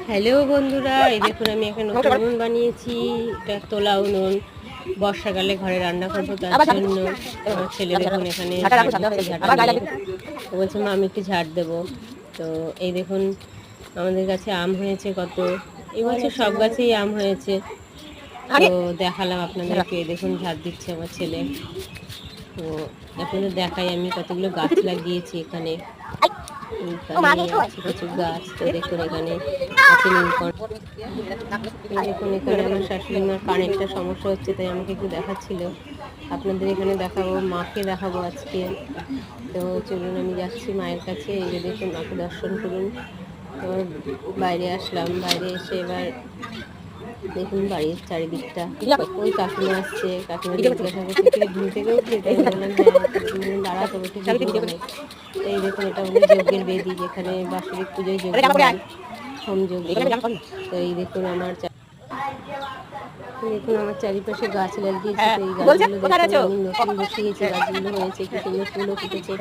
Hello বন্ধুরা, এই দেখুন আমি একটা নতুন উনুন বানিয়েছি। এটা তোলা উনুন। বর্ষাকালে ঘরে রান্না করবো, তার জন্য আমার ছেলে দেখুন এখানে ঝাড় দিচ্ছে, ঝাঁটা নিয়ে। ও বলছে মা আমি একটু ঝাড় দেবো। তো এই দেখুন আমাদের গাছে আম হয়েছে কত। এই বছর সব গাছেই আম হয়েছে। তো দেখালাম আপনাদেরকে, দেখুন ঝাড় দিচ্ছে আমার ছেলে। তো আপনাদের দেখাই আমি কতগুলো গাছ লাগিয়েছি এখানে। এখানে আছে কিছু গাছ। তো দেখুন এখানে আছে নীলকণ্ঠ। দেখুন এখানে আমার শাশুড়ি মার কানেরটা সমস্যা হচ্ছে, তাই আমাকে একটু দেখাচ্ছিল। আপনাদের এখানে দেখাবো, মাকে দেখাবো আজকে। তো চলুন আমি যাচ্ছি মায়ের কাছে। এই যে দেখুন মাকে দর্শন করুন। তো বাইরে আসলাম, বাইরে এসে এবার দেখুন বাড়ির চারিদিকটা। ওই কাকিমা আসছে, কাকিমা জিজ্ঞাসা করছে কি ঘুম থেকে উঠলি? তাই আমি বললাম হ্যাঁ। দাঁড়া তোর একটু ভিডিও বানাই। এই দেখুন এটা হলো যজ্ঞের বেদি, যেখানে বাৎসরিক পুজোয় যজ্ঞ হয়, হোম যজ্ঞ। তো এই দেখুন আমার চারিপাশে গাছ লাগিয়েছি। তো এই গাছগুলো দেখুন আমি নতুন বসিয়েছি, গাছগুলো হয়েছে, কি সুন্দর ফুলও ফুটেছে।